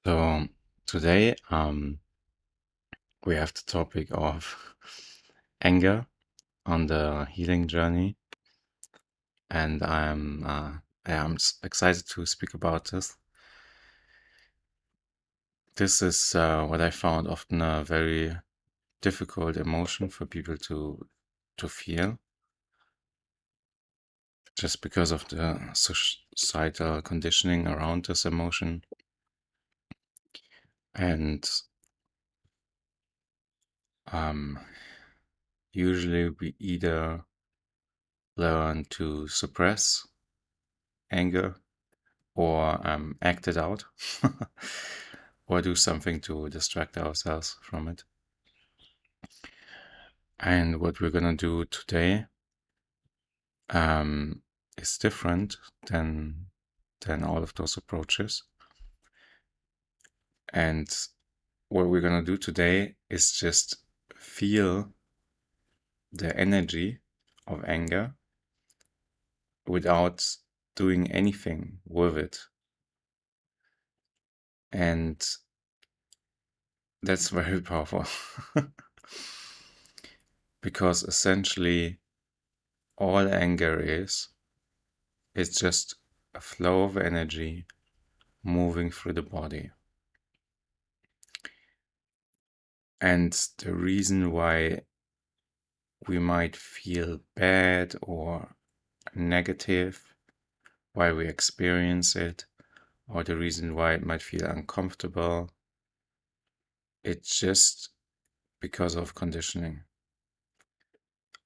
So today we have the topic of anger on the healing journey, and I'm excited to speak about this. This is what I found often a very difficult emotion for people to feel, just because of the societal conditioning around this emotion. And um, usually we either learn to suppress anger or act it out or do something to distract ourselves from it. And what we're gonna do today is different than all of those approaches. And what we're gonna do today is just feel the energy of anger without doing anything with it. And that's very powerful because essentially all anger is it's just a flow of energy moving through the body. And the reason why we might feel bad or negative, why we experience it, or the reason why it might feel uncomfortable, it's just because of conditioning.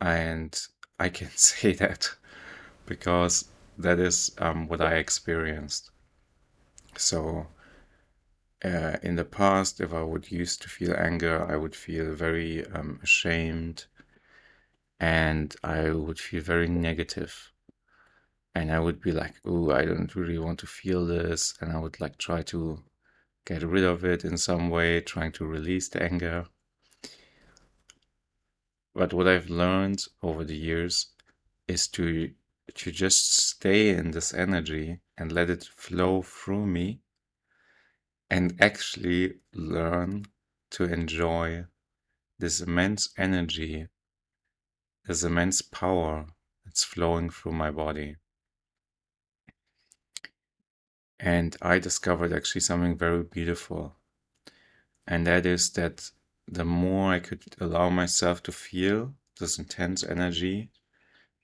And I can say that because that is what I experienced. So in the past, if I would used to feel anger, I would feel very ashamed, and I would feel very negative. And I would be like, oh, I don't really want to feel this. And I would like try to get rid of it in some way, trying to release the anger. But what I've learned over the years is to just stay in this energy and let it flow through me and actually learn to enjoy this immense energy, this immense power that's flowing through my body. And I discovered actually something very beautiful. And that is that the more I could allow myself to feel this intense energy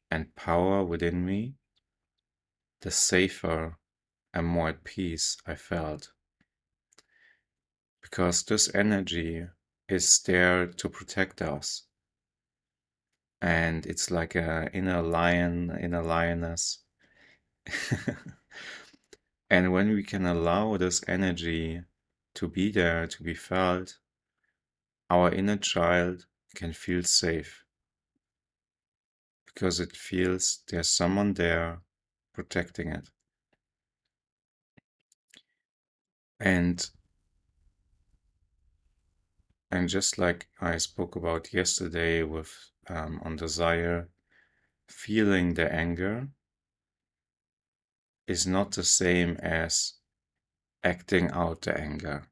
and power within me, the safer and more at peace I felt. Because this energy is there to protect us. And it's like a inner lion, inner lioness. And when we can allow this energy to be there, to be felt, our inner child can feel safe because it feels there's someone there protecting it. And just like I spoke about yesterday with on desire, feeling the anger is not the same as acting out the anger.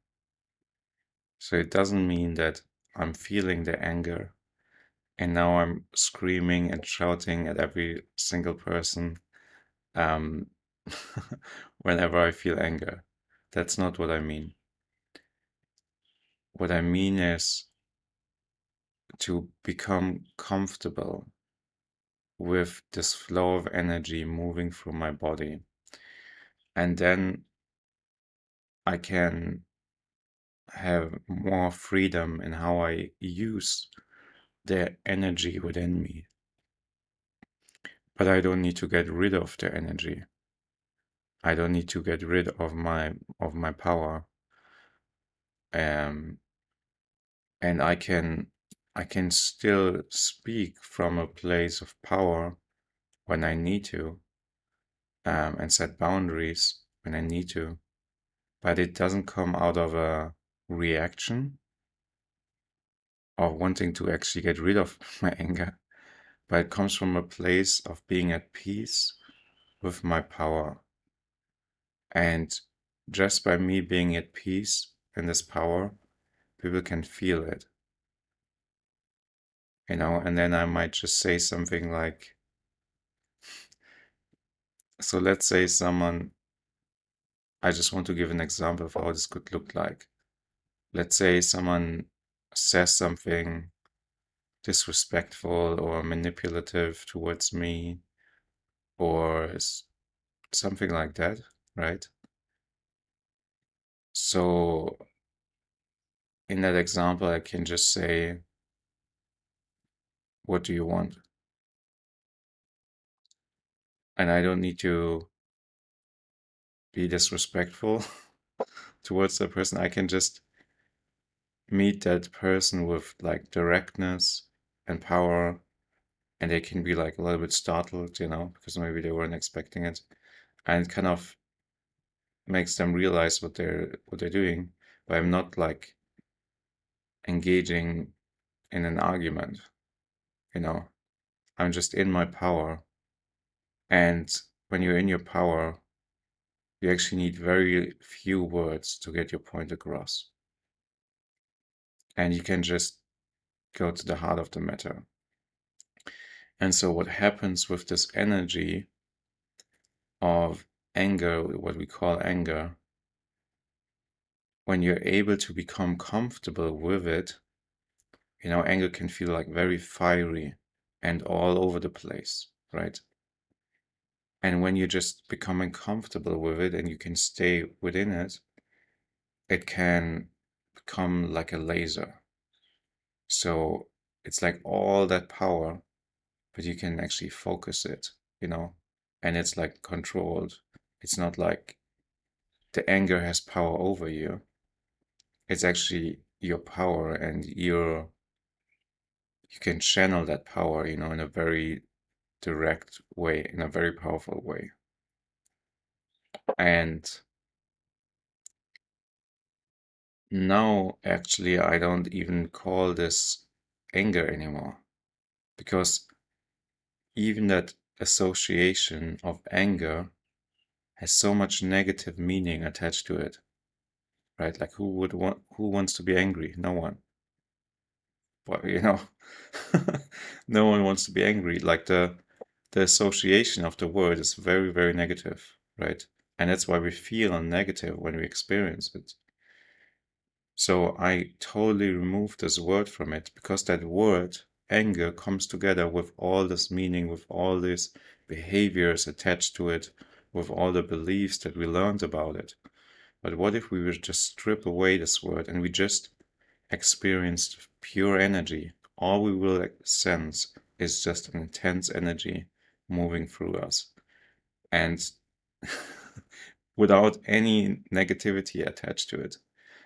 So it doesn't mean that I'm feeling the anger and now I'm screaming and shouting at every single person um, whenever I feel anger. That's not what I mean. What I mean is to become comfortable with this flow of energy moving through my body. And then I can have more freedom in how I use the energy within me. But I don't need to get rid of the energy. I don't need to get rid of my power. Um, and I can still speak from a place of power when I need to, and set boundaries when I need to. But it doesn't come out of a reaction of wanting to actually get rid of my anger, but it comes from a place of being at peace with my power. And just by me being at peace in this power, people can feel it, and then I might just say something like, so let's say I just want to give an example of how this could look like. Let's say someone says something disrespectful or manipulative towards me or something like that, right? So in that example, I can just say, what do you want? And I don't need to be disrespectful towards that person. I can just meet that person with like directness and power, and they can be like a little bit startled, because maybe they weren't expecting it, and it kind of makes them realize what they're doing. But I'm not like engaging in an argument, I'm just in my power. And when you're in your power, you actually need very few words to get your point across. And you can just go to the heart of the matter. And so what happens with this energy of anger, what we call anger, when you're able to become comfortable with it, anger can feel like very fiery and all over the place, right? And when you're just becoming comfortable with it and you can stay within it, it can become like a laser. So it's like all that power, but you can actually focus it, and it's like controlled. It's not like the anger has power over you. It's actually your power, and you can channel that power, in a very direct way, in a very powerful way. And now actually I don't even call this anger anymore, because even that association of anger has so much negative meaning attached to it, right? Like who wants to be angry? No one. But no one wants to be angry. Like the association of the word is very, very negative, right? And that's why we feel negative when we experience it. So I totally removed this word from it, because that word, anger, comes together with all this meaning, with all these behaviors attached to it, with all the beliefs that we learned about it. But what if we would just strip away this word and we just experienced pure energy? All we will sense is just an intense energy moving through us, and without any negativity attached to it.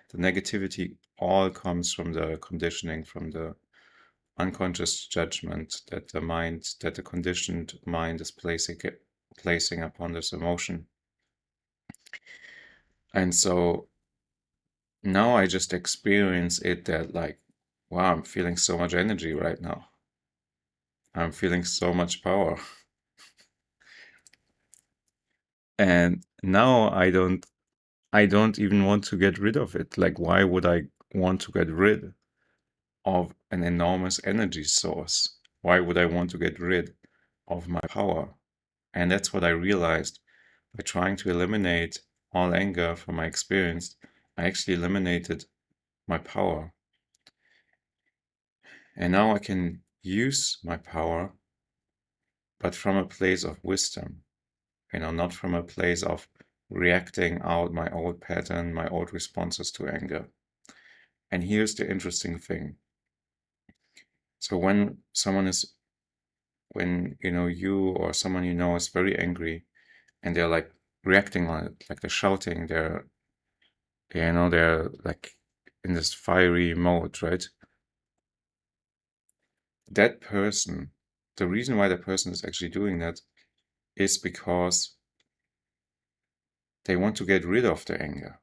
The negativity all comes from the conditioning, from the unconscious judgment that the conditioned mind is placing upon this emotion. And so now I just experience it that like, wow, I'm feeling so much energy right now. I'm feeling so much power. And now I don't even want to get rid of it. Like, why would I want to get rid of an enormous energy source? Why would I want to get rid of my power? And that's what I realized by trying to eliminate all anger from my experience. I actually eliminated my power. And now I can use my power, but from a place of wisdom, not from a place of reacting out my old pattern, my old responses to anger. And here's the interesting thing. So when you or someone is very angry, and they're like reacting on it, like they're shouting, they're like in this fiery mode, right? That person, the reason why that person is actually doing that is because they want to get rid of the anger.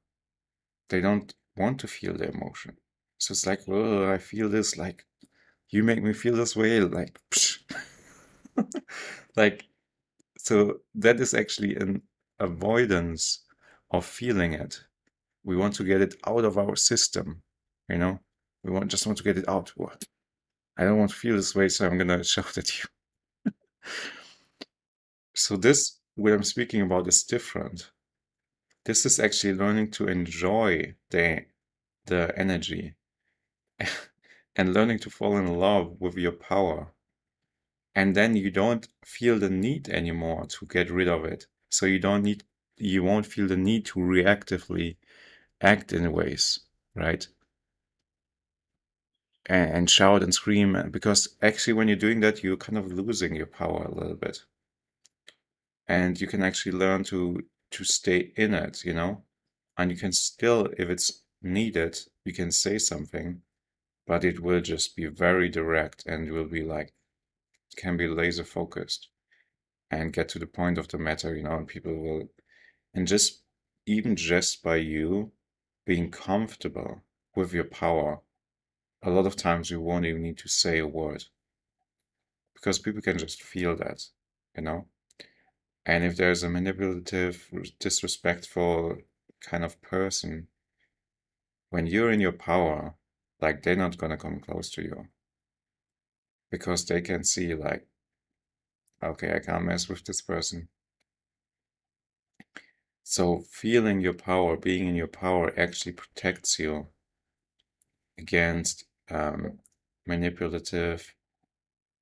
They don't want to feel the emotion. So it's like, oh, I feel this, like, you make me feel this way, like, like, so that is actually an avoidance of feeling it. We want to get it out of our system, you know? Just want to get it out. What? I don't want to feel this way, so I'm gonna shout at you. So this, what I'm speaking about, is different. This is actually learning to enjoy the energy and learning to fall in love with your power. And then you don't feel the need anymore to get rid of it. So you won't feel the need to reactively act in ways, right? And shout and scream, because actually when you're doing that, you're kind of losing your power a little bit. And you can actually learn to stay in it, you know? And you can still, if it's needed, you can say something, but it will just be very direct and will be like, can be laser focused and get to the point of the matter, you know, and people will, and just, even just by you being comfortable with your power, a lot of times you won't even need to say a word because people can just feel that, you know? And if there's a manipulative, disrespectful kind of person, when you're in your power, like they're not gonna come close to you because they can see, like, okay, I can't mess with this person. So feeling your power, being in your power actually protects you against manipulative,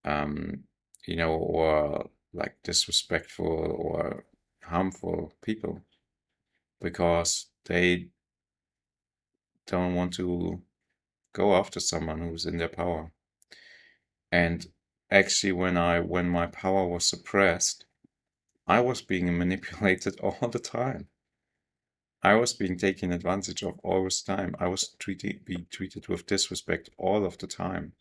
um, or like disrespectful or harmful people because they don't want to go after someone who's in their power. And actually, when my power was suppressed, I was being manipulated all the time. I was being taken advantage of all this time. I was being treated with disrespect all of the time.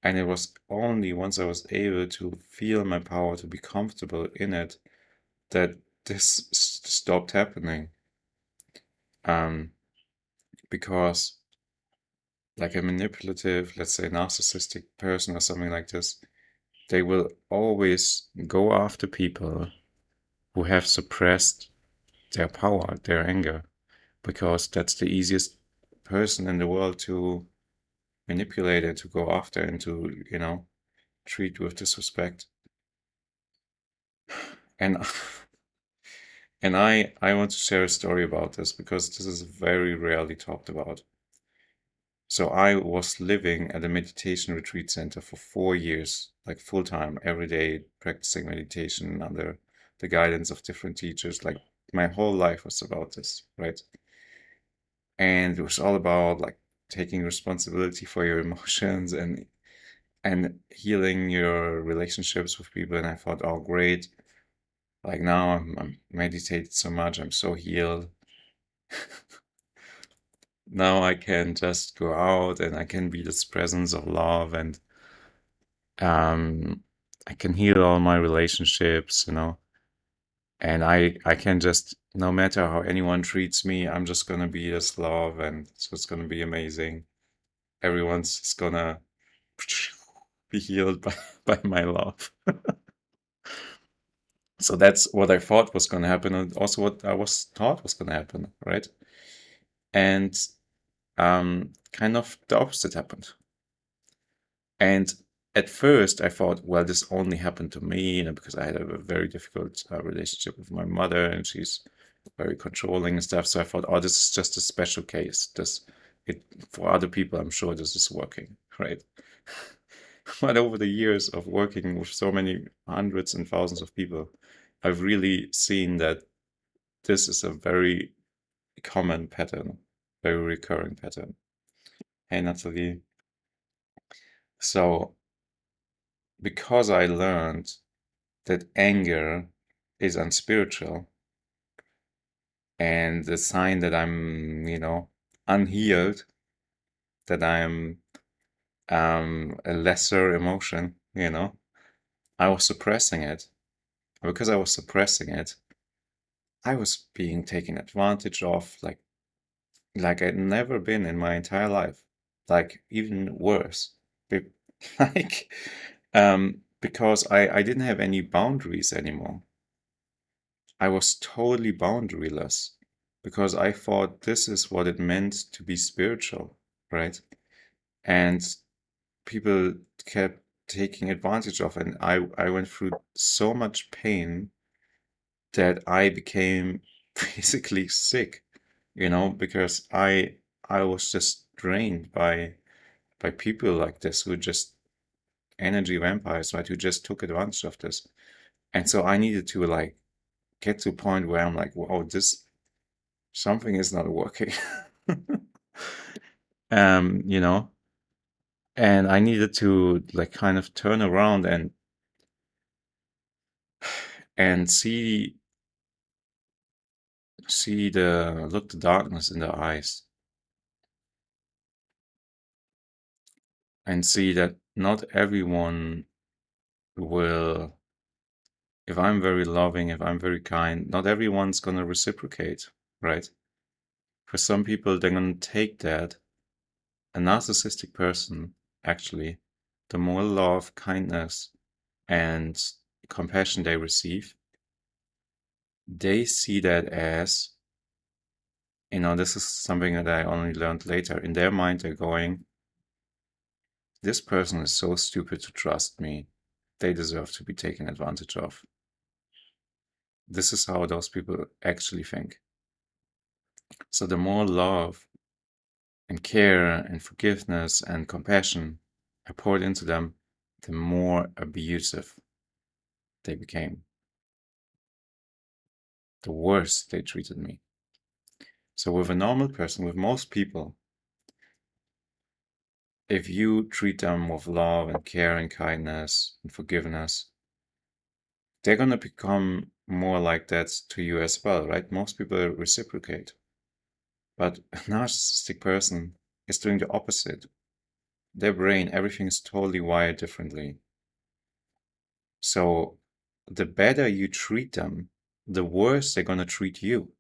And it was only once I was able to feel my power, to be comfortable in it, that this stopped happening. Um, because like a manipulative, let's say narcissistic person or something like this, they will always go after people who have suppressed their power, their anger, because that's the easiest person in the world to manipulate and to go after and to, treat with disrespect. And and I want to share a story about this because this is very rarely talked about. So I was living at a meditation retreat center for 4 years, like full time, every day, practicing meditation under the guidance of different teachers. Like my whole life was about this, right? And it was all about like taking responsibility for your emotions and healing your relationships with people. And I thought, oh, great. Like now I'm meditated so much, I'm so healed. Now I can just go out and I can be this presence of love and um I can heal all my relationships, and I can just, no matter how anyone treats me, I'm just gonna be this love and so it's gonna be amazing. Everyone's just gonna be healed by my love. So that's what I thought was gonna happen and also what I was taught was gonna happen, right? And kind of the opposite happened. And at first, I thought, well, this only happened to me, because I had a very difficult relationship with my mother, and she's very controlling and stuff. So I thought, oh, this is just a special case. For other people, I'm sure this is working, right? But over the years of working with so many hundreds and thousands of people, I've really seen that this is a very common pattern, very recurring pattern. Hey, Natalie. So, because I learned that anger is unspiritual and the sign that I'm, unhealed, that I'm a lesser emotion, I was suppressing it. Because I was suppressing it, I was being taken advantage of like I'd never been in my entire life. Like even worse. Like because I didn't have any boundaries anymore. I was totally boundaryless because I thought this is what it meant to be spiritual, right? And people kept taking advantage of it. And I went through so much pain that I became basically sick, because I was just drained by people like this who just energy vampires, right? Who just took advantage of this. And so I needed to like get to a point where I'm like, wow, this something is not working. um, you know, and I needed to like kind of turn around and look the darkness in the eyes and see that not everyone will, if I'm very loving, if I'm very kind, not everyone's gonna reciprocate, right? For some people, they're gonna take that. A narcissistic person, actually, the more love, kindness, and compassion they receive, they see that as, this is something that I only learned later. In their mind, they're going, this person is so stupid to trust me. They deserve to be taken advantage of. This is how those people actually think. So the more love and care and forgiveness and compassion I poured into them, the more abusive they became. The worse they treated me. So with a normal person, with most people, if you treat them with love and care and kindness and forgiveness, they're going to become more like that to you as well, right? Most people reciprocate. But a narcissistic person is doing the opposite. Their brain, everything is totally wired differently. So the better you treat them, the worse they're going to treat you.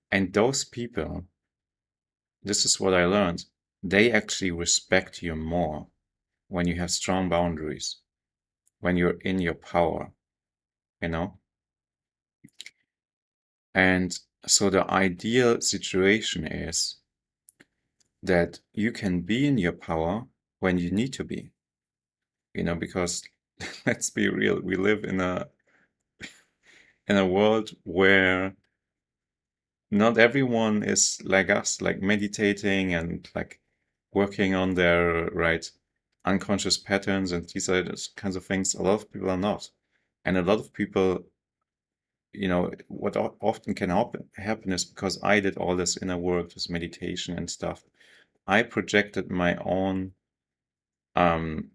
And those people, this is what I learned, they actually respect you more when you have strong boundaries, when you're in your power, you know? And so the ideal situation is that you can be in your power when you need to be, because let's be real, we live in a world where not everyone is like us, like meditating and like working on their right unconscious patterns and these are those kinds of things. A lot of people are not. And a lot of people, what often can happen is because I did all this inner work, this meditation and stuff, I projected my own, um,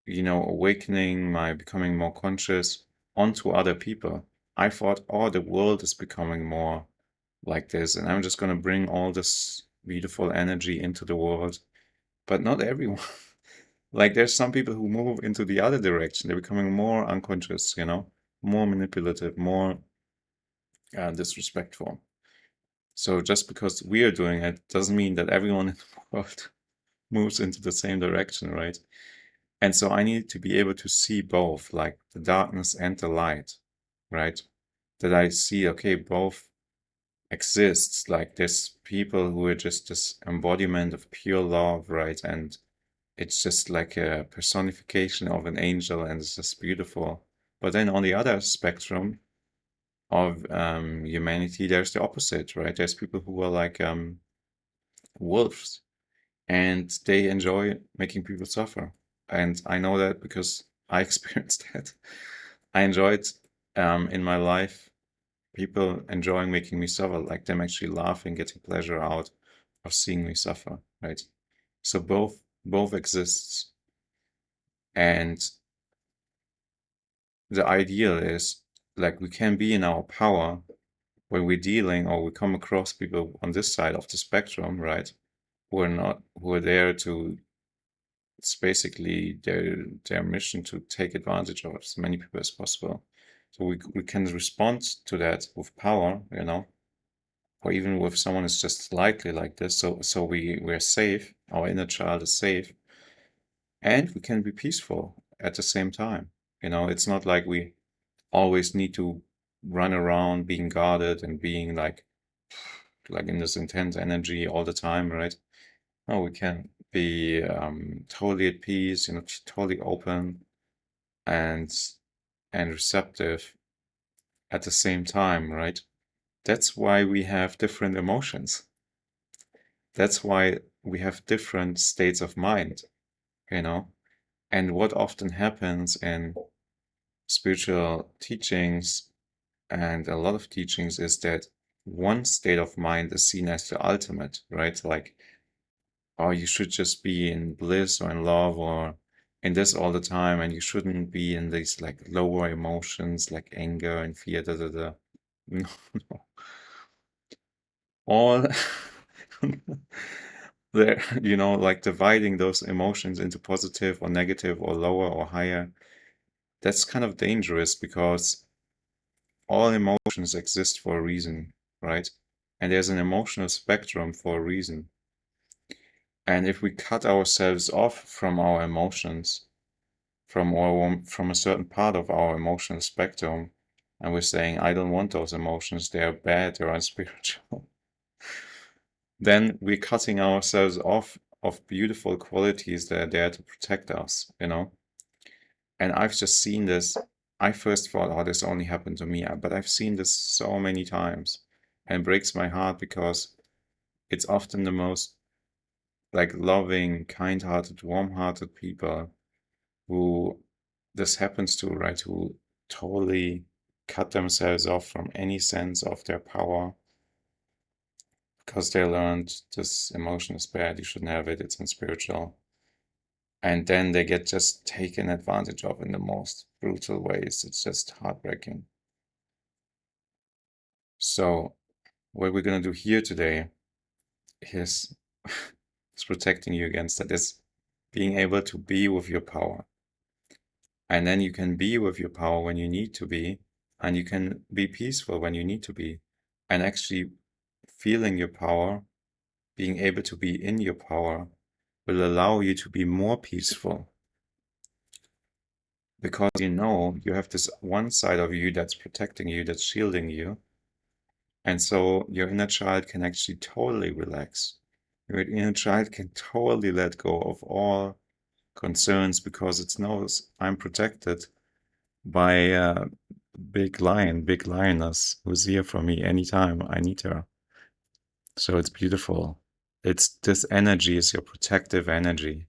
awakening, my becoming more conscious onto other people. I thought, oh, the world is becoming more like this, and I'm just going to bring all this beautiful energy into the world. But not everyone. Like, there's some people who move into the other direction. They're becoming more unconscious, more manipulative, more disrespectful. So just because we are doing it doesn't mean that everyone in the world moves into the same direction, right? And so I need to be able to see both, like the darkness and the light, right? That I see, okay, both exists. Like there's people who are just this embodiment of pure love, right? And it's just like a personification of an angel and it's just beautiful. But then on the other spectrum of humanity, there's the opposite, right? There's people who are like wolves and they enjoy making people suffer. And I know that because I experienced that. I enjoyed in my life people enjoying making me suffer, like them actually laughing, getting pleasure out of seeing me suffer, right? So both exists. And the ideal is like we can be in our power when we're dealing or we come across people on this side of the spectrum, right? Who are there to, it's basically their mission to take advantage of as many people as possible. So we can respond to that with power, or even with someone is just slightly like this. So we're safe, our inner child is safe, and we can be peaceful at the same time. It's not like we always need to run around being guarded and being like in this intense energy all the time, right? No, we can be totally at peace, totally open and receptive at the same time, right? That's why we have different emotions. That's why we have different states of mind, you know? And what often happens in spiritual teachings and a lot of teachings is that one state of mind is seen as the ultimate, right? Like, oh, you should just be in bliss or in love or in this all the time, and you shouldn't be in these like lower emotions like anger and fear, da da da. No, no. All there, like dividing those emotions into positive or negative or lower or higher, that's kind of dangerous because all emotions exist for a reason, right? And there's an emotional spectrum for a reason. And if we cut ourselves off from our emotions, from a certain part of our emotional spectrum, and we're saying, I don't want those emotions, they are bad, they're unspiritual, then we're cutting ourselves off of beautiful qualities that are there to protect us, And I've just seen this. I first thought, oh, this only happened to me, but I've seen this so many times, and it breaks my heart because it's often the most like loving, kind-hearted, warm-hearted people who this happens to, right? Who totally cut themselves off from any sense of their power because they learned this emotion is bad, you shouldn't have it, it's unspiritual. And then they get just taken advantage of in the most brutal ways. It's just heartbreaking. So, what we're going to do here today is, is protecting you against that, is being able to be with your power. And then you can be with your power when you need to be, and you can be peaceful when you need to be. And actually feeling your power, being able to be in your power, will allow you to be more peaceful. Because you have this one side of you that's protecting you, that's shielding you. And so your inner child can actually totally relax. Your inner child can totally let go of all concerns because it knows I'm protected by a big lion, big lioness who's here for me anytime I need her. So it's beautiful. This energy is your protective energy.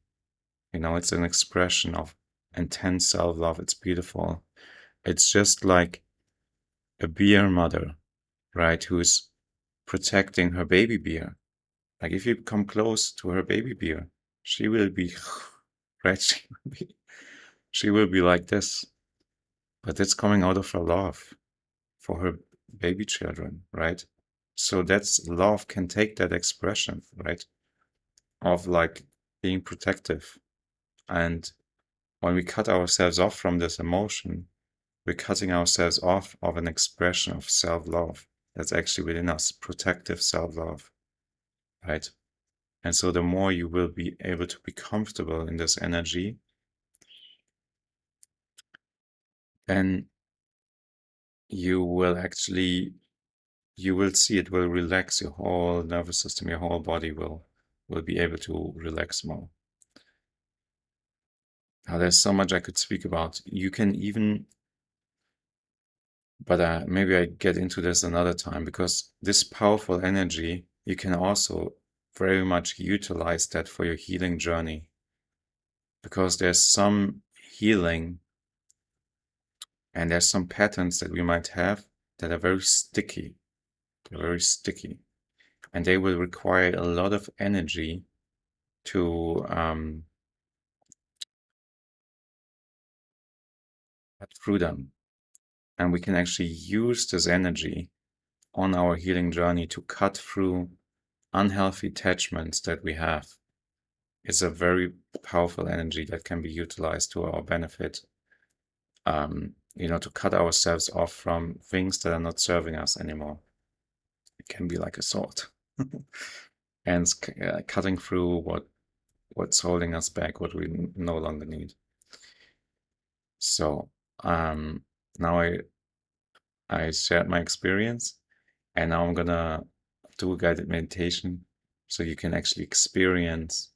It's an expression of intense self-love. It's beautiful. It's just like a bear mother, right? Who's protecting her baby bear. Like if you come close to her baby bear, she will be, right? She will be like this. But it's coming out of her love for her baby children, right? So that's love can take that expression, right? Of like being protective. And when we cut ourselves off from this emotion, we're cutting ourselves off of an expression of self-love that's actually within us, protective self-love, right? And so the more you will be able to be comfortable in this energy, then you will see it will relax your whole nervous system, your whole body will be able to relax more. Now, there's so much I could speak about. You can even, but maybe I get into this another time because this powerful energy, you can also very much utilize that for your healing journey because there's some healing and there's some patterns that we might have that are very sticky. They're very sticky and they will require a lot of energy to cut through them. And we can actually use this energy on our healing journey to cut through unhealthy attachments that we have. It's a very powerful energy that can be utilized to our benefit. To cut ourselves off from things that are not serving us anymore. It can be like a sword. And cutting through what's holding us back, what we no longer need. So now I shared my experience, and now I'm gonna do a guided meditation so you can actually experience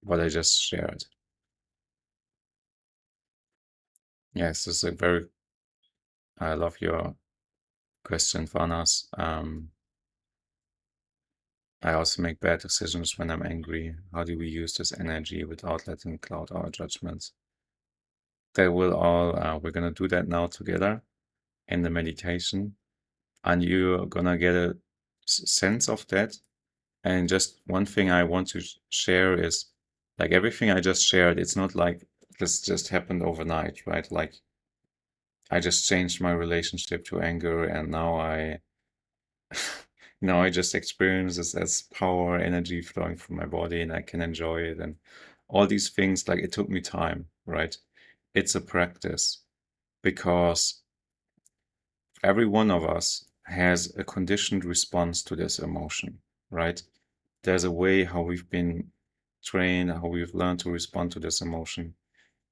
what I just shared. Yes, this is a very, I love your question, Vanas. I also make bad decisions when I'm angry. How do we use this energy without letting it cloud our judgments? That will all, we're gonna do that now together in the meditation, and you're gonna get a sense of that. And just one thing I want to share is, like, everything I just shared, it's not like this just happened overnight, right? Like, I just changed my relationship to anger, and now now I just experience this as power, energy flowing from my body, and I can enjoy it. And all these things, like, it took me time, right? It's a practice, because every one of us has a conditioned response to this emotion, right? There's a way how we've been trained, how we've learned to respond to this emotion.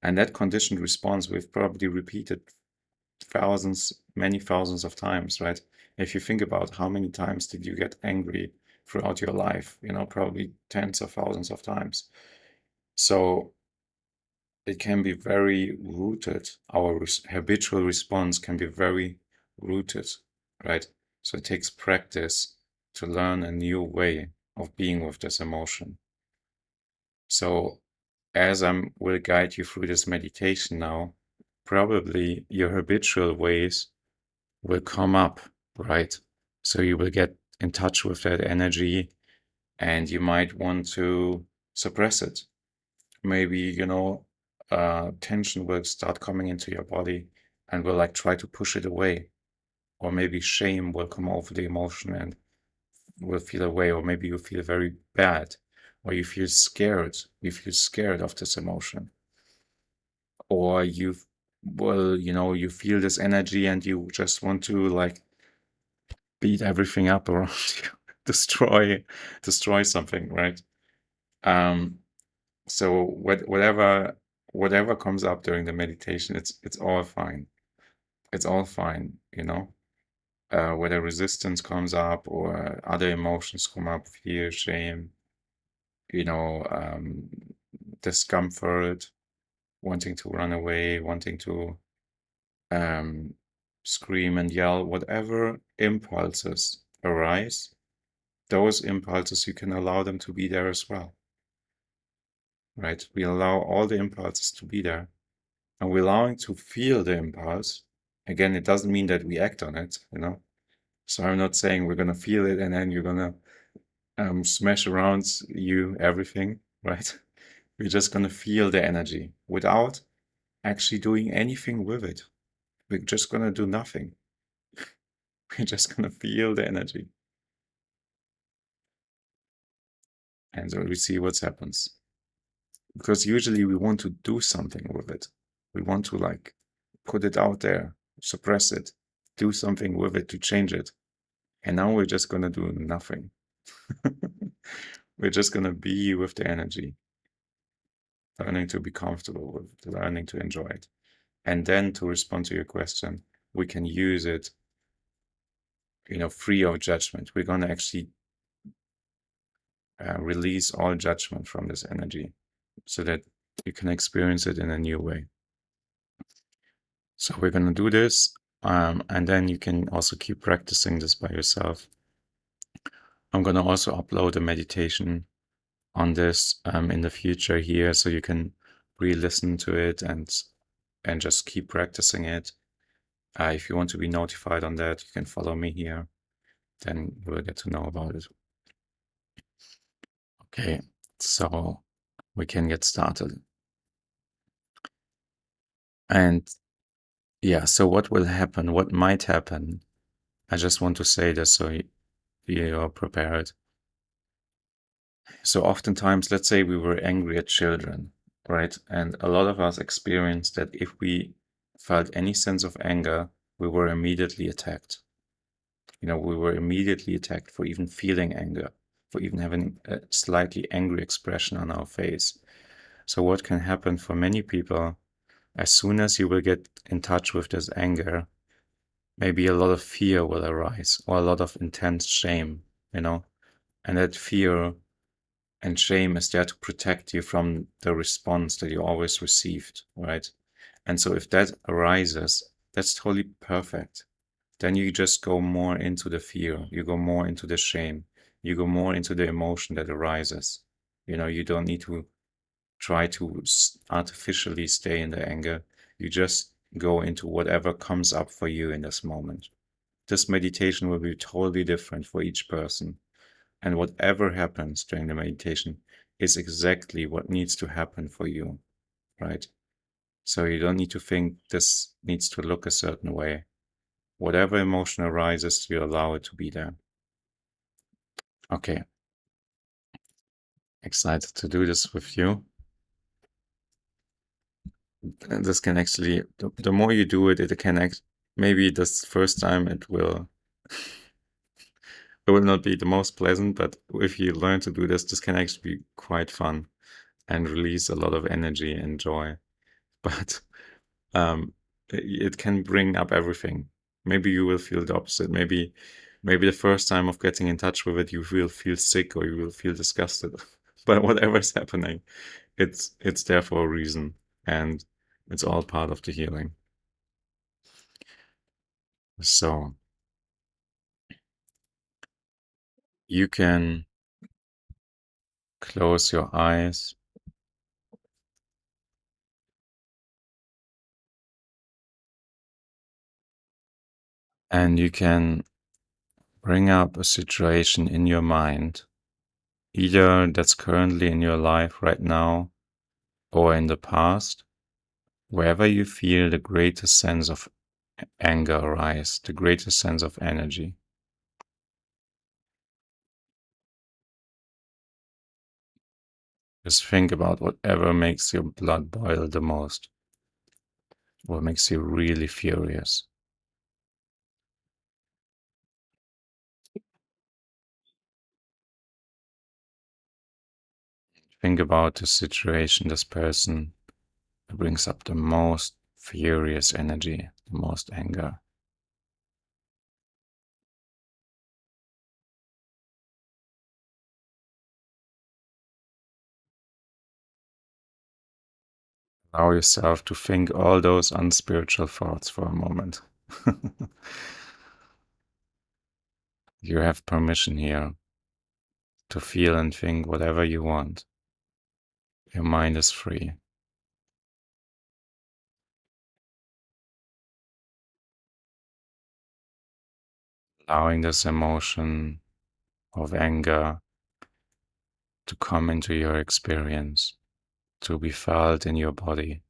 And that conditioned response we've probably repeated thousands, many thousands of times, right? If you think about how many times did you get angry throughout your life, probably tens of thousands of times. So it can be very rooted. Our habitual response can be very rooted, right? So it takes practice to learn a new way of being with this emotion. So as I will guide you through this meditation now, probably your habitual ways will come up, right? So you will get in touch with that energy, and you might want to suppress it. Maybe, tension will start coming into your body and will like try to push it away. Or maybe shame will come over the emotion and will feel away. Or maybe you feel very bad, or you feel scared. You feel scared of this emotion. Or you feel this energy and you just want to like beat everything up around you, destroy something, right? Um, so whatever comes up during the meditation, it's all fine. It's all fine, whether resistance comes up or other emotions come up, fear, shame, discomfort, wanting to run away, wanting to um, scream and yell, whatever impulses arise, those impulses, you can allow them to be there as well, right? We allow all the impulses to be there, and we're allowing to feel the impulse. Again, it doesn't mean that we act on it, So I'm not saying we're gonna feel it and then you're gonna smash around everything, right? We're just gonna feel the energy without actually doing anything with it. We're just gonna do nothing. We're just gonna feel the energy. And so we see what happens. Because usually we want to do something with it. We want to like put it out there, suppress it, do something with it to change it. And now we're just gonna do nothing. We're just gonna be with the energy, learning to be comfortable with it, learning to enjoy it. And then to respond to your question, we can use it, free of judgment. We're gonna actually release all judgment from this energy so that you can experience it in a new way. So we're gonna do this, and then you can also keep practicing this by yourself. I'm gonna also upload a meditation on this in the future here, so you can re-listen to it and just keep practicing it. If you want to be notified on that, you can follow me here. Then you will get to know about it. Okay, so we can get started. And yeah, so what will happen? What might happen? I just want to say this so you're prepared. So oftentimes, let's say we were angry at children, right? And a lot of us experienced that if we felt any sense of anger, we were immediately attacked. We were immediately attacked for even feeling anger, for even having a slightly angry expression on our face. So what can happen for many people, as soon as you will get in touch with this anger, maybe a lot of fear will arise or a lot of intense shame, you know, and that fear and shame is there to protect you from the response that you always received, right? And so if that arises, that's totally perfect. Then you just go more into the fear, you go more into the shame, you go more into the emotion that arises. You know, you don't need to try to artificially stay in the anger. You just go into whatever comes up for you in this moment. This meditation will be totally different for each person. And whatever happens during the meditation is exactly what needs to happen for you, right? So you don't need to think this needs to look a certain way. Whatever emotion arises, you allow it to be there. Okay, excited to do this with you. And this can actually, the more you do it, it can maybe this first time it will not be the most pleasant, but if you learn to do this, this can actually be quite fun and release a lot of energy and joy. But it can bring up everything. Maybe you will feel the opposite. Maybe the first time of getting in touch with it, you will feel sick or you will feel disgusted. But whatever's happening, it's there for a reason, and it's all part of the healing. So you can close your eyes and you can bring up a situation in your mind, either that's currently in your life right now or in the past, wherever you feel the greatest sense of anger arise, the greatest sense of energy. Just think about whatever makes your blood boil the most, what makes you really furious. Think about the situation, this person who brings up the most furious energy, the most anger. Allow yourself to think all those unspiritual thoughts for a moment. You have permission here to feel and think whatever you want. Your mind is free. Allowing this emotion of anger to come into your experience, to be felt in your body.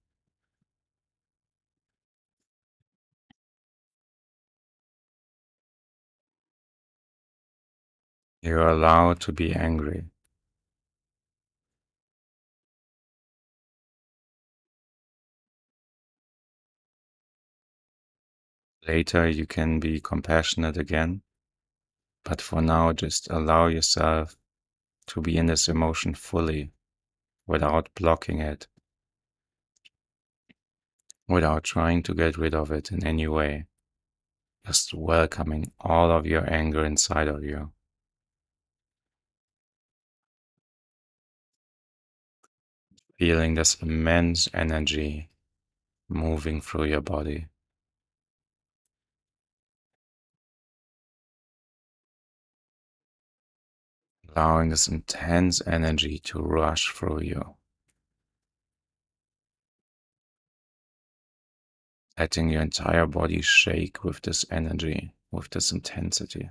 You're allowed to be angry. Later, you can be compassionate again, but for now, just allow yourself to be in this emotion fully without blocking it, without trying to get rid of it in any way. Just welcoming all of your anger inside of you. Feeling this immense energy moving through your body. Allowing this intense energy to rush through you. Letting your entire body shake with this energy, with this intensity.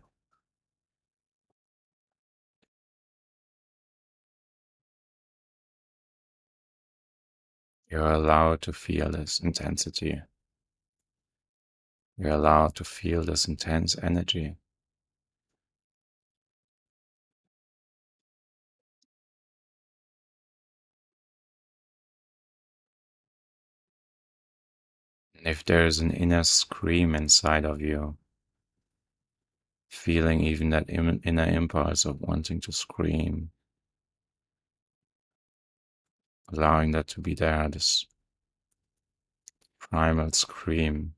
You're allowed to feel this intensity. You're allowed to feel this intense energy. And if there is an inner scream inside of you, feeling even that inner impulse of wanting to scream, allowing that to be there, this primal scream,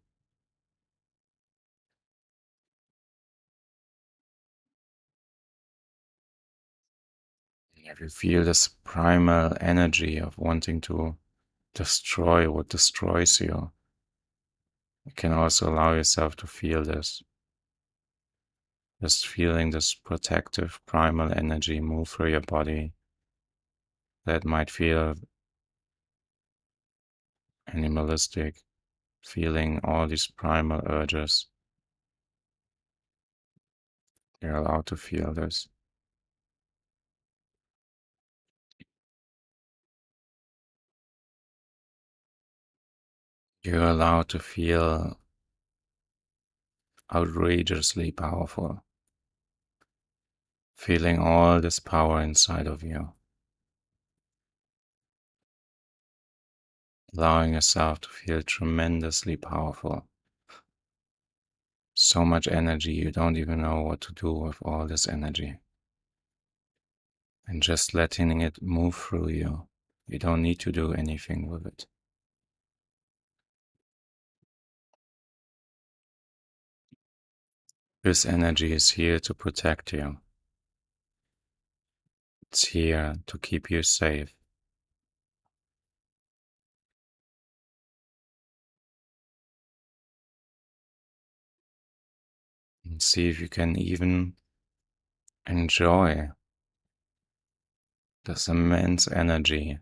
If you feel this primal energy of wanting to destroy what destroys you, you can also allow yourself to feel this. Just feeling this protective primal energy move through your body that might feel animalistic, feeling all these primal urges. You're allowed to feel this. You're allowed to feel outrageously powerful, feeling all this power inside of you, allowing yourself to feel tremendously powerful. So much energy, you don't even know what to do with all this energy. And just letting it move through you. You don't need to do anything with it. This energy is here to protect you. It's here to keep you safe. And see if you can even enjoy this immense energy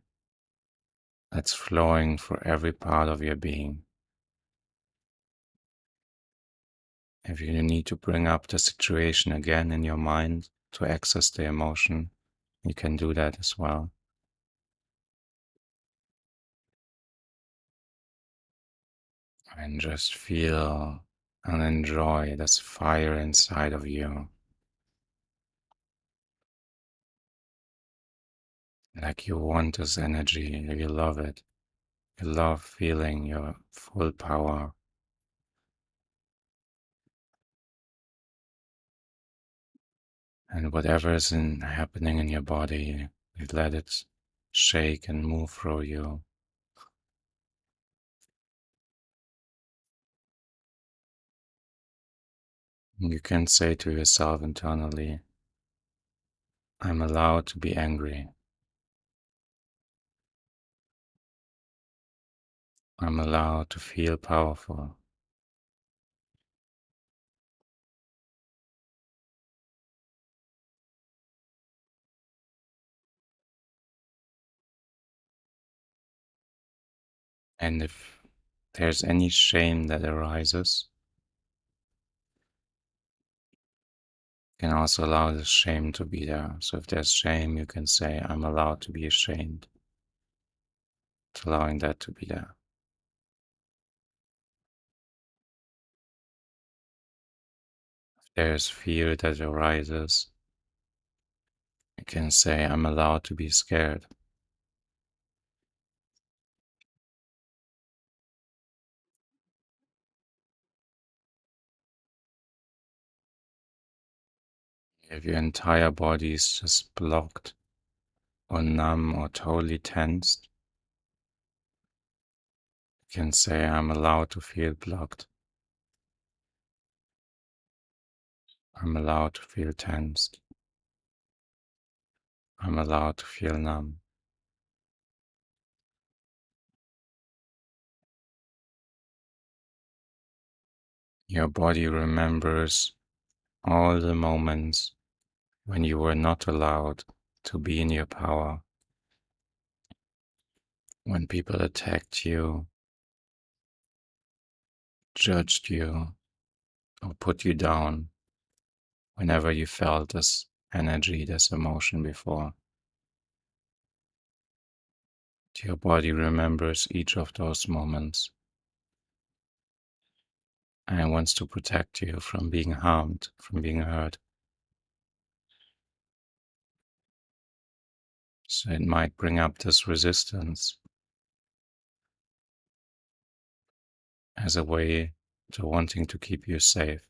that's flowing for every part of your being. If you need to bring up the situation again in your mind to access the emotion, you can do that as well. And just feel and enjoy this fire inside of you. Like you want this energy, you love it. You love feeling your full power. And whatever is happening in your body, you let it shake and move through you. You can say to yourself internally, I'm allowed to be angry. I'm allowed to feel powerful. And if there's any shame that arises, you can also allow the shame to be there. So if there's shame, you can say, I'm allowed to be ashamed. It's allowing that to be there. If there's fear that arises, you can say, I'm allowed to be scared. If your entire body is just blocked or numb or totally tensed, you can say, I'm allowed to feel blocked. I'm allowed to feel tensed. I'm allowed to feel numb. Your body remembers all the moments when you were not allowed to be in your power, when people attacked you, judged you, or put you down, whenever you felt this energy, this emotion before. Your body remembers each of those moments and wants to protect you from being harmed, from being hurt. So it might bring up this resistance as a way to wanting to keep you safe.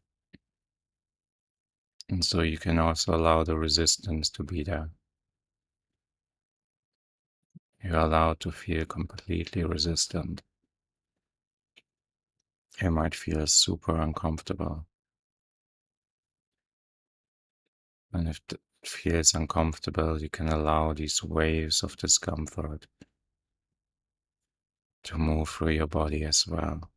And so you can also allow the resistance to be there. You're allowed to feel completely resistant. You might feel super uncomfortable. And if it feels uncomfortable, you can allow these waves of discomfort to move through your body as well.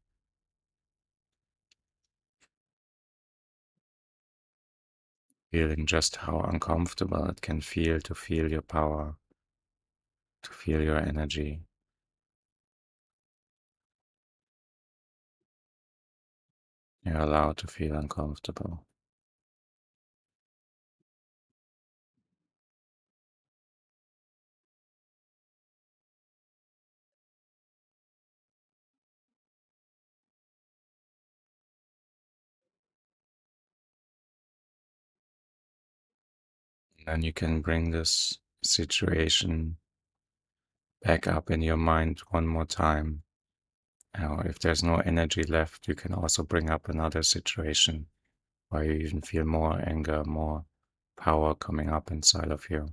Feeling just how uncomfortable it can feel to feel your power, to feel your energy. You're allowed to feel uncomfortable. And you can bring this situation back up in your mind one more time. Now, if there's no energy left, you can also bring up another situation where you even feel more anger, more power coming up inside of you.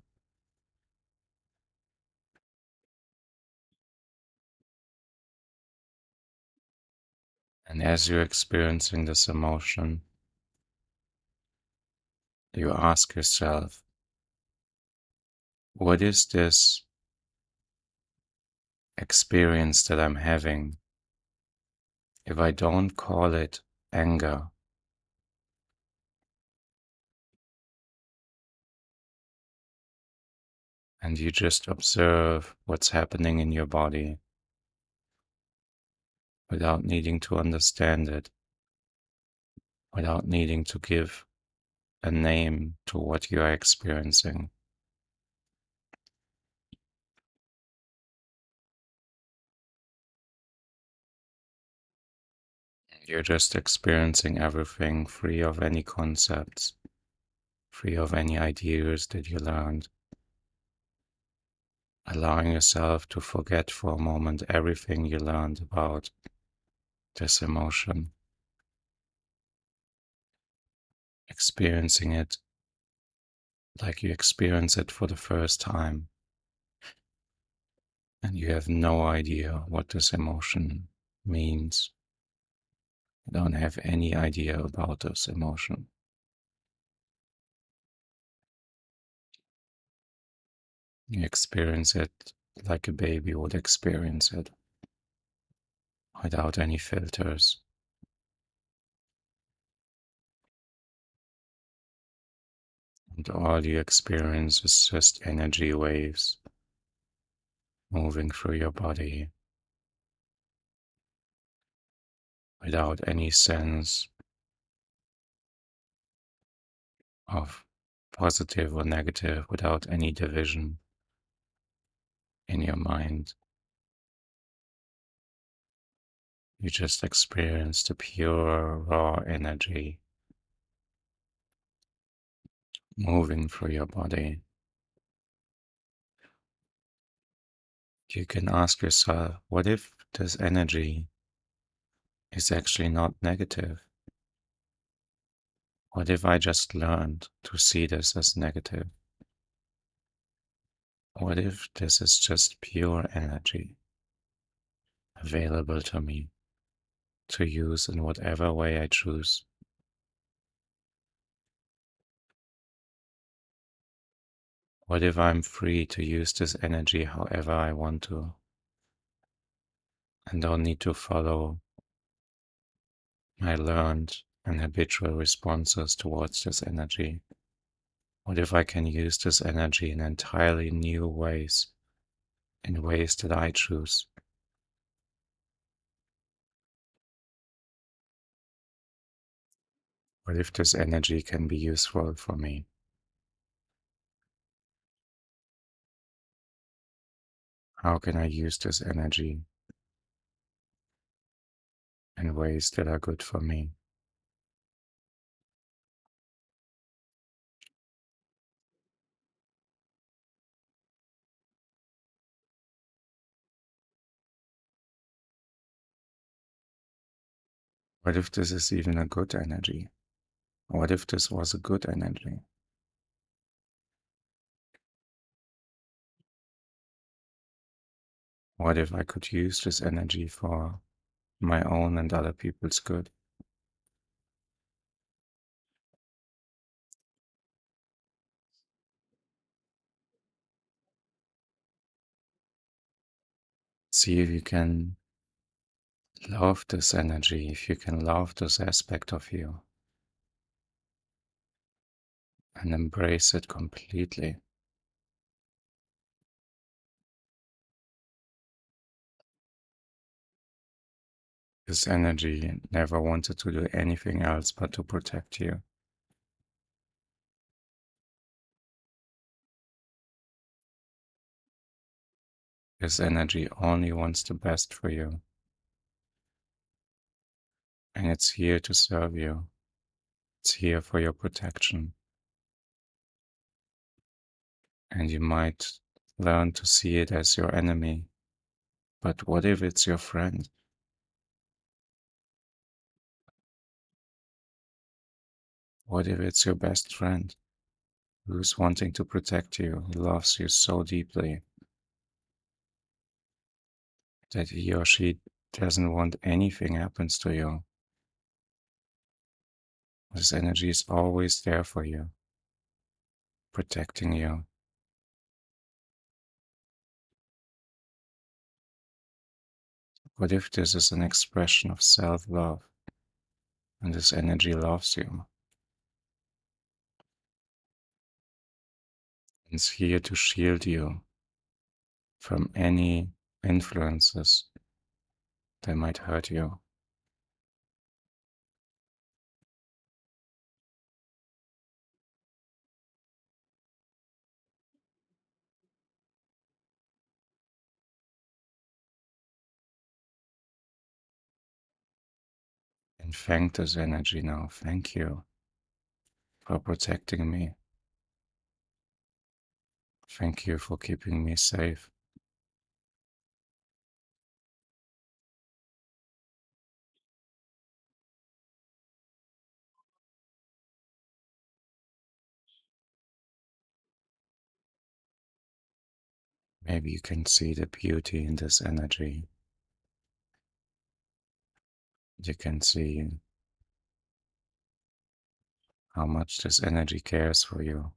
And as you're experiencing this emotion, you ask yourself, what is this experience that I'm having if I don't call it anger? And you just observe what's happening in your body without needing to understand it, without needing to give a name to what you are experiencing. You're just experiencing everything free of any concepts, free of any ideas that you learned, allowing yourself to forget for a moment everything you learned about this emotion, experiencing it like you experience it for the first time, and you have no idea what this emotion means. You don't have any idea about this emotion. You experience it like a baby would experience it, without any filters. And all you experience is just energy waves moving through your body without any sense of positive or negative, without any division in your mind. You just experience the pure, raw energy moving through your body. You can ask yourself, what if this energy is actually not negative? What if I just learned to see this as negative? What if this is just pure energy available to me to use in whatever way I choose? What if I'm free to use this energy however I want to and don't need to follow my learned and habitual responses towards this energy? What if I can use this energy in entirely new ways, in ways that I choose? What if this energy can be useful for me? How can I use this energy in ways that are good for me? What if this is even a good energy? What if this was a good energy? What if I could use this energy for my own and other people's good? See if you can love this energy, if you can love this aspect of you and embrace it completely. This energy never wanted to do anything else but to protect you. This energy only wants the best for you, and it's here to serve you. It's here for your protection. And you might learn to see it as your enemy. But what if it's your friend? What if it's your best friend who's wanting to protect you, who loves you so deeply that he or she doesn't want anything happens to you? This energy is always there for you, protecting you. What if this is an expression of self-love and this energy loves you? It's here to shield you from any influences that might hurt you. And thank this energy now. Thank you for protecting me. Thank you for keeping me safe. Maybe you can see the beauty in this energy. You can see how much this energy cares for you.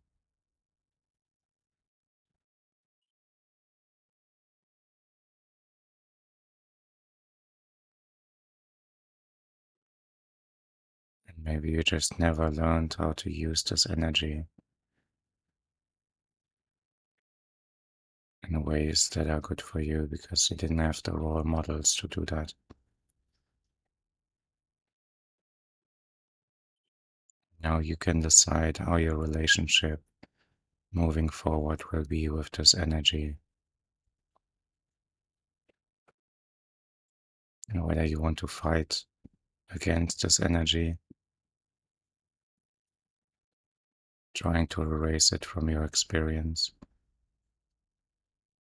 And maybe you just never learned how to use this energy in ways that are good for you because you didn't have the role models to do that. Now you can decide how your relationship moving forward will be with this energy, and whether you want to fight against this energy, trying to erase it from your experience,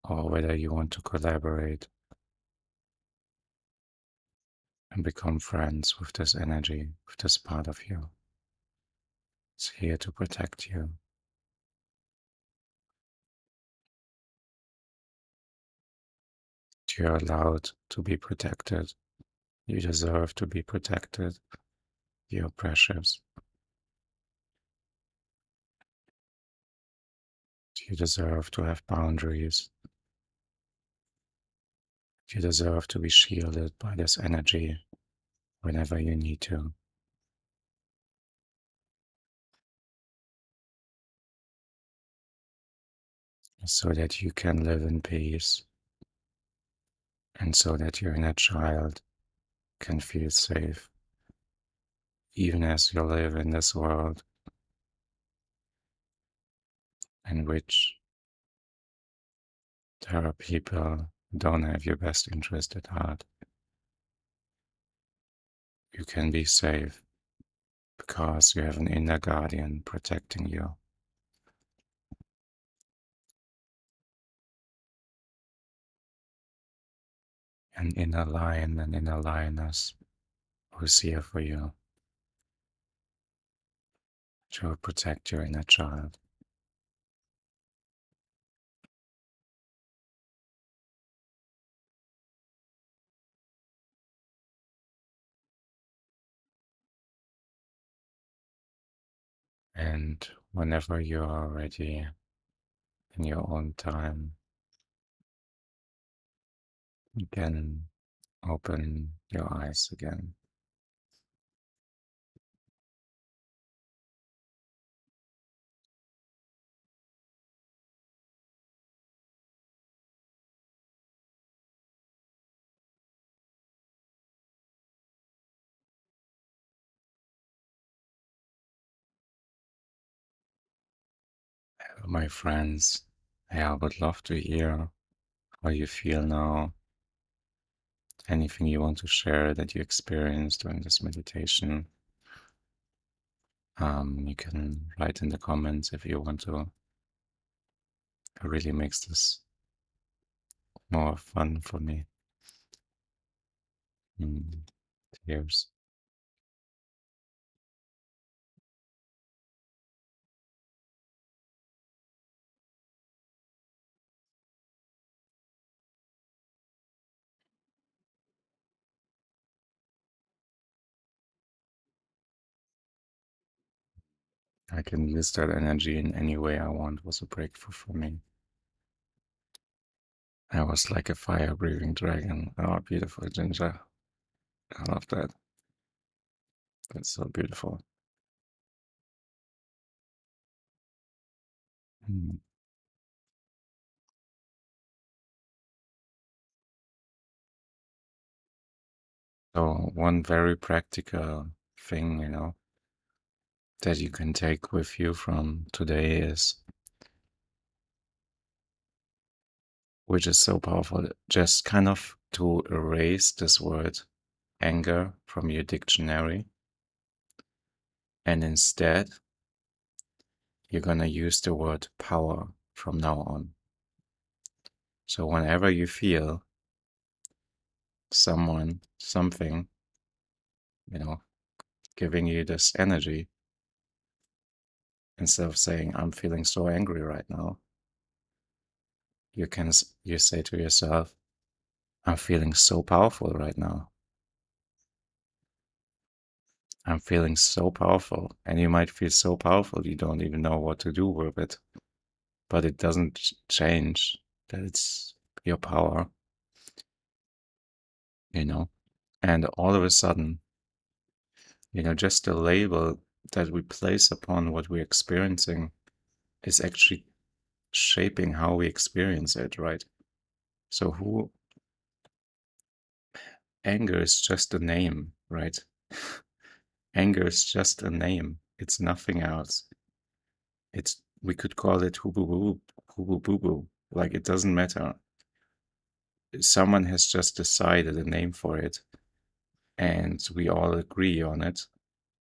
or whether you want to collaborate and become friends with this energy, with this part of you. It's here to protect you. You're allowed to be protected. You deserve to be protected. You're precious. You deserve to have boundaries. You deserve to be shielded by this energy whenever you need to, so that you can live in peace and so that your inner child can feel safe, even as you live in this world in which there are people who don't have your best interest at heart. You can be safe because you have an inner guardian protecting you, an inner lion, an inner lioness who's here for you to protect your inner child. And whenever you are ready in your own time, You can open your eyes again. My friends, I would love to hear how you feel now. Anything you want to share that you experienced during this meditation. You can write in the comments if you want to. It really makes this more fun for me. Cheers. I can use that energy in any way I want was a breakthrough for me. I was like a fire-breathing dragon. Oh, beautiful, Ginger. I love that. That's so beautiful. Mm. So one very practical thing, that you can take with you from today is, which is so powerful, just kind of to erase this word anger from your dictionary. And instead, you're going to use the word power from now on. So whenever you feel someone, something, giving you this energy, instead of saying, I'm feeling so angry right now, you say to yourself, I'm feeling so powerful right now. I'm feeling so powerful. And you might feel so powerful you don't even know what to do with it. But it doesn't change that it's your power, And all of a sudden, just the label that we place upon what we're experiencing is actually shaping how we experience it, right? So anger is just a name, right? Anger is just a name. It's nothing else. We could call it hoo boo boo. Like it doesn't matter. Someone has just decided a name for it, and we all agree on it.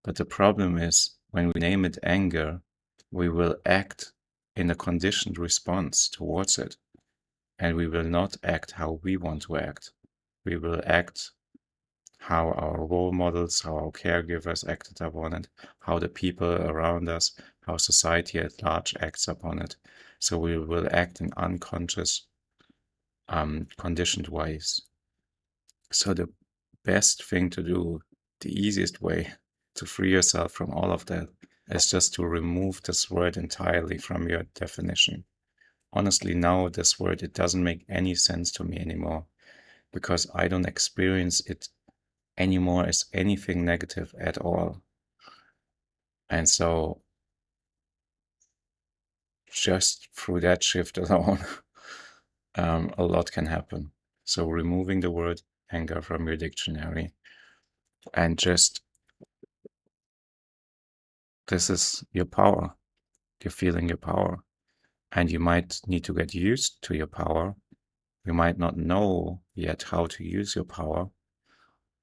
But the problem is when we name it anger, we will act in a conditioned response towards it. And we will not act how we want to act. We will act how our role models, how our caregivers acted upon it, how the people around us, how society at large acts upon it. So we will act in unconscious, conditioned ways. So the best thing to do, the easiest way to free yourself from all of that is just to remove this word entirely from your definition. Honestly, now this word, it doesn't make any sense to me anymore because I don't experience it anymore as anything negative at all. And so just through that shift alone, a lot can happen. So removing the word anger from your dictionary and just, this is your power. You're feeling your power. And you might need to get used to your power. You might not know yet how to use your power,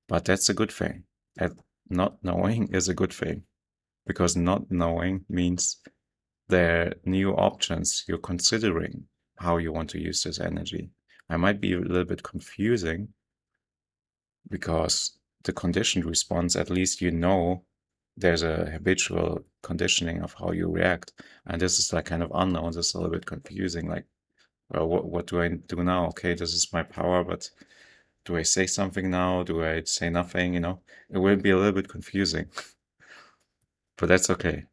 but that's a good thing. That not knowing is a good thing because not knowing means there are new options you're considering how you want to use this energy. I might be a little bit confusing because the conditioned response, at least there's a habitual conditioning of how you react. And this is like kind of unknown. This is a little bit confusing. Like, well, what do I do now? Okay, this is my power, but do I say something now? Do I say nothing? It will be a little bit confusing, but that's okay.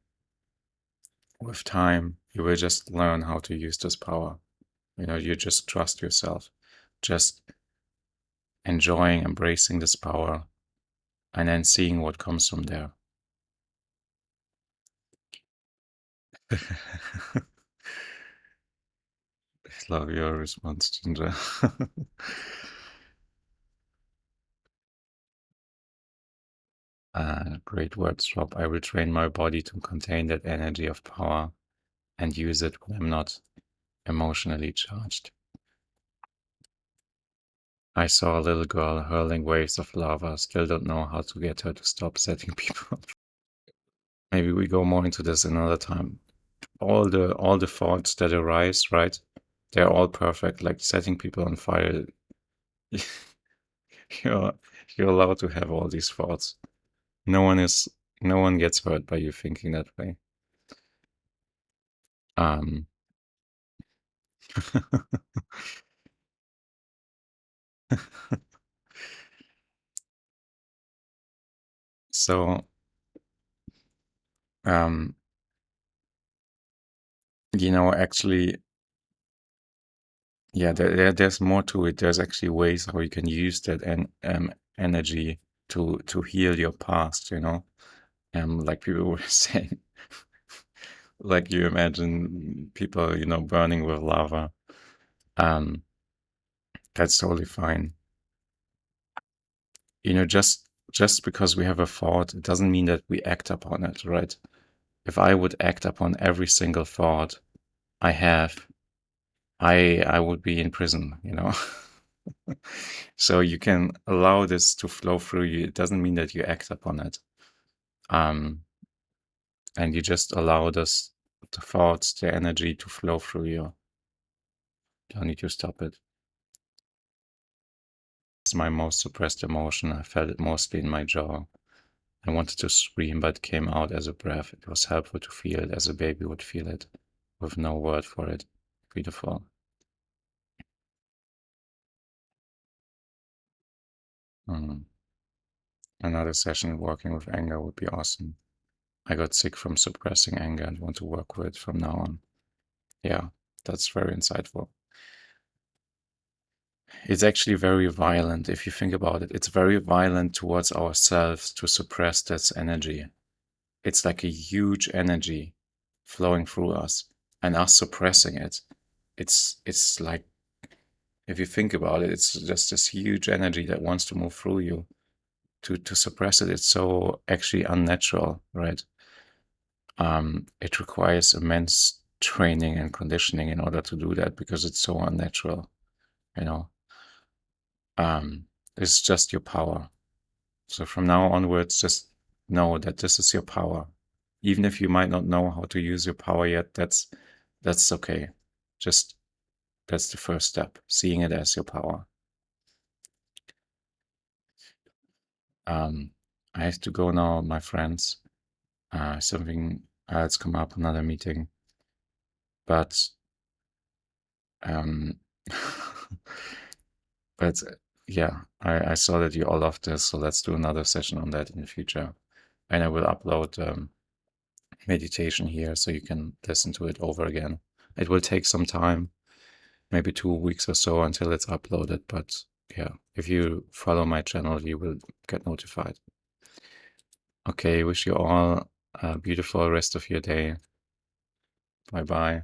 With time, you will just learn how to use this power. You just trust yourself. Just enjoying, embracing this power, and then seeing what comes from there. I love your response, Ginger. Great words, Rob. I will train my body to contain that energy of power and use it when I'm not emotionally charged. I saw a little girl hurling waves of lava. Still don't know how to get her to stop setting people on fire. Maybe we go more into this another time. All the thoughts that arise, right? They're all perfect. Like setting people on fire. You're you're allowed to have all these thoughts. No one gets hurt by you thinking that way. Um, so um, actually, yeah, there's more to it. There's actually ways how you can use that energy to heal your past, like people were saying, like you imagine people, burning with lava. Um, that's totally fine. Just because we have a thought, it doesn't mean that we act upon it, right? If I would act upon every single thought I have, I would be in prison, So you can allow this to flow through you. It doesn't mean that you act upon it. And you just allow the thoughts, the energy to flow through you. Don't need to stop it. It's my most suppressed emotion. I felt it mostly in my jaw. I wanted to scream, but it came out as a breath. It was helpful to feel it as a baby would feel it, with no word for it. Beautiful. Another session working with anger would be awesome. I got sick from suppressing anger and want to work with it from now on. Yeah, that's very insightful. It's actually very violent if you think about it. It's very violent towards ourselves to suppress this energy. It's like a huge energy flowing through us and us suppressing it. It's like, if you think about it, it's just this huge energy that wants to move through you. To suppress it, it's so actually unnatural, right? It requires immense training and conditioning in order to do that because it's so unnatural, you know. It's just your power. So from now onwards, just know that this is your power. Even if you might not know how to use your power yet, that's okay. Just that's the first step, seeing it as your power. I have to go now, my friends. Something else come up, another meeting. But um but yeah, I saw that you all loved this, so let's do another session on that in the future. And I will upload meditation here so you can listen to it over again. It will take some time, maybe 2 weeks or so until it's uploaded, but yeah, if you follow my channel, you will get notified. Okay, wish you all a beautiful rest of your day. Bye bye.